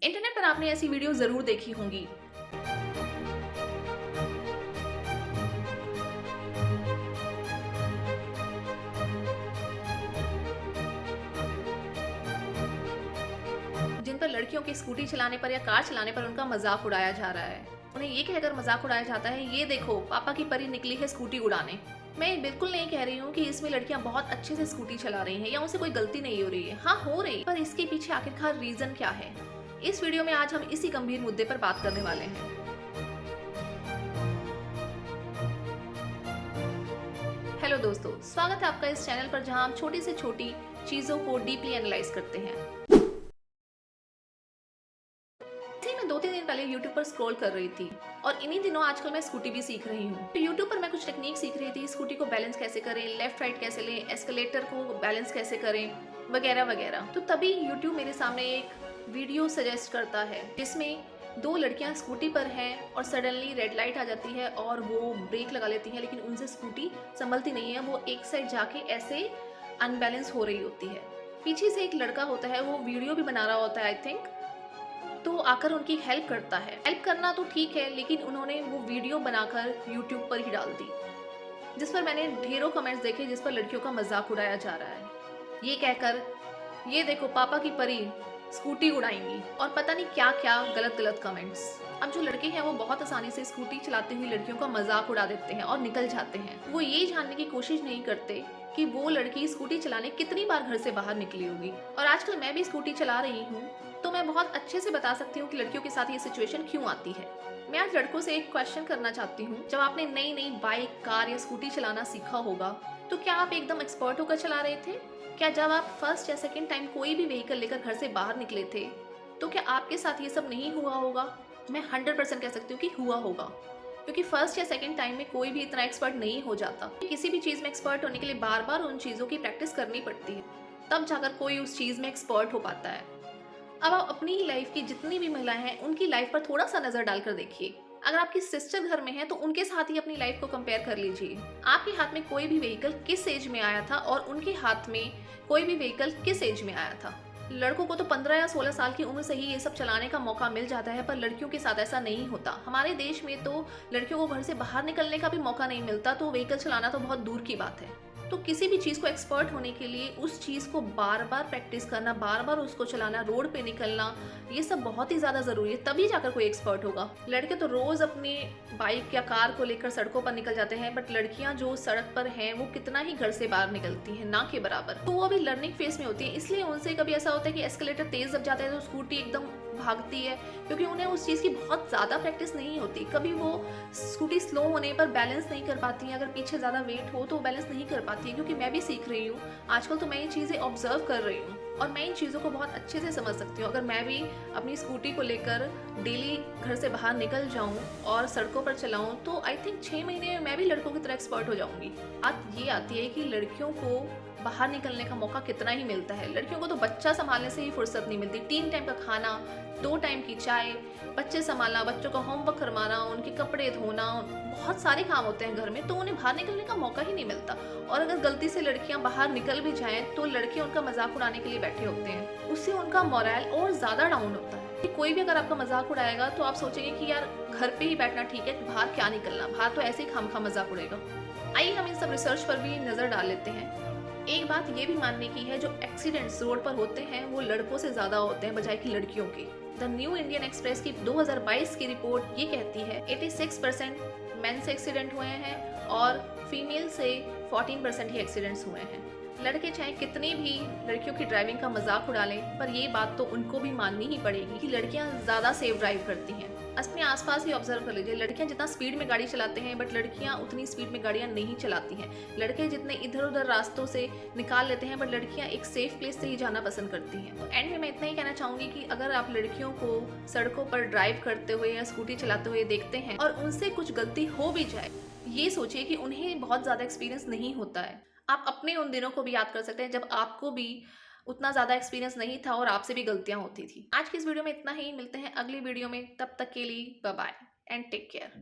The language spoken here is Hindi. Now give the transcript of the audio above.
इंटरनेट पर आपने ऐसी वीडियो ज़रूर देखी होंगी। जिन पर लड़कियों की स्कूटी चलाने पर या कार चलाने पर उनका मजाक उड़ाया जा रहा है। उन्हें ये कहकर मजाक उड़ाया जाता है, ये देखो पापा की परी निकली है स्कूटी उड़ाने। मैं बिल्कुल नहीं कह रही हूँ कि इसमें लड़कियां बहुत अच्छे से स्कूटी चला रही हैं या उनसे कोई गलती नहीं हो रही है। हाँ, हो रही, पर इसके पीछे आखिरकार रीजन क्या है? इस वीडियो में आज हम इसी गंभीर मुद्दे पर बात करने वाले हैं। हेलो दोस्तों, स्वागत है आपका इस चैनल पर जहां हम छोटी से छोटी चीजों को डीपली एनालाइज करते हैं। इसी मैं 2-3 दिन पहले YouTube पर स्क्रॉल कर रही थी और इन्हीं दिनों आजकल मैं स्कूटी भी सीख रही हूँ। तो YouTube पर मैं कुछ टेक्निक सीख रही थी, स्कूटी को बैलेंस कैसे करें, लेफ्ट राइट कैसे लें, एस्केलेटर को बैलेंस कैसे करें, वगैरह वगैरह। तो तभी YouTube मेरे सामने एक वीडियो सजेस्ट करता है जिसमें 2 लड़कियां स्कूटी पर हैं और सडनली रेड लाइट आ जाती है और वो ब्रेक लगा लेती हैं, लेकिन उनसे स्कूटी संभलती नहीं है। वो एक साइड जाके ऐसे अनबैलेंस हो रही होती है। पीछे से एक लड़का होता है, वो वीडियो भी बना रहा होता है आई थिंक, तो आकर उनकी हेल्प करता है। हेल्प करना तो ठीक है, लेकिन उन्होंने वो वीडियो बनाकर यूट्यूब पर ही डाल दी, जिस पर मैंने ढेरों कमेंट्स देखे जिस पर लड़कियों का मजाक उड़ाया जा रहा है, ये कहकर ये देखो पापा की परी स्कूटी उड़ाएंगी, और पता नहीं क्या क्या गलत गलत कमेंट्स। अब जो लड़के हैं वो बहुत आसानी से स्कूटी चलाती हुई लड़कियों का मजाक उड़ा देते हैं और निकल जाते हैं। वो ये जानने की कोशिश नहीं करते कि वो लड़की स्कूटी चलाने कितनी बार घर से बाहर निकली होगी। और आजकल मैं भी स्कूटी चला रही हूँ, तो मैं बहुत अच्छे से बता सकती हूँ कि लड़कियों के साथ ये सिचुएशन क्यों आती है। मैं आज लड़कों से एक क्वेश्चन करना चाहती हूँ। जब आपने नई नई बाइक, कार या स्कूटी चलाना सीखा होगा, तो क्या आप एकदम एक्सपर्ट होकर चला रहे थे? क्या जब आप फर्स्ट या सेकंड टाइम कोई भी व्हीकल लेकर घर से बाहर निकले थे, तो क्या आपके साथ ये सब नहीं हुआ होगा? मैं 100% कह सकती हूँ कि हुआ होगा, क्योंकि फर्स्ट या सेकंड टाइम में कोई भी इतना एक्सपर्ट नहीं हो जाता। किसी भी चीज़ में एक्सपर्ट होने के लिए बार बार उन चीज़ों की प्रैक्टिस करनी पड़ती है, तब जाकर कोई उस चीज़ में एक्सपर्ट हो पाता है। अब आप अपनी ही लाइफ की जितनी भी महिलाएं हैं उनकी लाइफ पर थोड़ा सा नजर डालकर देखिए। अगर आपकी सिस्टर घर में है तो उनके साथ ही अपनी लाइफ को कंपेयर कर लीजिए। आपके हाथ में कोई भी व्हीकल किस एज में आया था और उनके हाथ में कोई भी व्हीकल किस एज में आया था। लड़कों को तो 15 या 16 साल की उम्र से ही ये सब चलाने का मौका मिल जाता है, पर लड़कियों के साथ ऐसा नहीं होता। हमारे देश में तो लड़कियों को घर से बाहर निकलने का भी मौका नहीं मिलता, तो व्हीकल चलाना तो बहुत दूर की बात है। तो किसी भी चीज़ को एक्सपर्ट होने के लिए उस चीज़ को बार बार प्रैक्टिस करना, बार बार उसको चलाना, रोड पे निकलना, ये सब बहुत ही ज़्यादा ज़रूरी है, तभी जाकर कोई एक्सपर्ट होगा। लड़के तो रोज़ अपनी बाइक या कार को लेकर सड़कों पर निकल जाते हैं, बट लड़कियां जो सड़क पर हैं वो कितना ही घर से बाहर निकलती हैं, ना के बराबर। तो वो अभी लर्निंग फेज में होती है, इसलिए उनसे कभी ऐसा होता है कि एस्केलेटर तेज जब जाता है तो स्कूटी एकदम भागती है, क्योंकि उन्हें उस चीज़ की बहुत ज़्यादा प्रैक्टिस नहीं होती। कभी वो स्कूटी स्लो होने पर बैलेंस नहीं कर पाती है, अगर पीछे ज़्यादा वेट हो तो बैलेंस नहीं कर पाती है। क्योंकि मैं भी सीख रही हूँ आजकल, तो मैं ये चीज़ें ऑब्जर्व कर रही हूँ और मैं इन चीज़ों को बहुत अच्छे से समझ सकती हूँ। अगर मैं भी अपनी स्कूटी को लेकर डेली घर से बाहर निकल जाऊँ और सड़कों पर चलाऊँ, तो आई थिंक 6 महीने में मैं भी लड़कों की तरह एक्सपर्ट हो जाऊँगी। बात ये आती है कि लड़कियों को बाहर निकलने का मौका कितना ही मिलता है। लड़कियों को तो बच्चा संभालने से ही फुर्सत नहीं मिलती। 3 टाइम का खाना, 2 टाइम की चाय, बच्चे संभालना, बच्चों का होमवर्क करवाना, उनके कपड़े धोना, बहुत सारे काम होते हैं घर में, तो उन्हें बाहर निकलने का मौका ही नहीं मिलता। और अगर गलती से लड़कियां बाहर निकल भी जाएं तो लड़के उनका मजाक उड़ाने के लिए बैठे होते हैं, उससे उनका मोरल और ज़्यादा डाउन होता है। कि कोई भी अगर आपका मजाक उड़ाएगा तो आप सोचेंगे कि यार घर पे ही बैठना ठीक है, बाहर क्या निकलना, बाहर तो ऐसे ही खामखा मजाक उड़ेगा। आइए हम इन सब रिसर्च पर भी नज़र डाल लेते हैं। एक बात ये भी मानने की है, जो एक्सीडेंट्स रोड पर होते हैं वो लड़कों से ज़्यादा होते हैं बजाय कि लड़कियों के। द न्यू इंडियन एक्सप्रेस की 2022 की रिपोर्ट ये कहती है 86% मेन से एक्सीडेंट हुए हैं और फीमेल से 14% ही एक्सीडेंट्स हुए हैं। लड़के चाहे कितनी भी लड़कियों की ड्राइविंग का मजाक उड़ा लें, पर ये बात तो उनको भी माननी ही पड़ेगी कि लड़कियां ज़्यादा सेफ ड्राइव करती हैं। अपने आसपास ही ऑब्जर्व कर लीजिए, लड़कियां जितना स्पीड में गाड़ी चलाते हैं बट लड़कियां उतनी स्पीड में गाड़ियां नहीं चलाती हैं। लड़के जितने इधर उधर रास्तों से निकाल लेते हैं बट लड़कियां एक सेफ प्लेस से ही जाना पसंद करती हैं। तो एंड में मैं इतना ही कहना चाहूँगी कि अगर आप लड़कियों को सड़कों पर ड्राइव करते हुए या स्कूटी चलाते हुए देखते हैं और उनसे कुछ गलती हो भी जाए, ये सोचिए कि उन्हें बहुत ज़्यादा एक्सपीरियंस नहीं होता है। आप अपने उन दिनों को भी याद कर सकते हैं जब आपको भी उतना ज़्यादा एक्सपीरियंस नहीं था और आपसे भी गलतियां होती थी। आज की इस वीडियो में इतना ही, मिलते हैं अगली वीडियो में, तब तक के लिए bye bye and take care.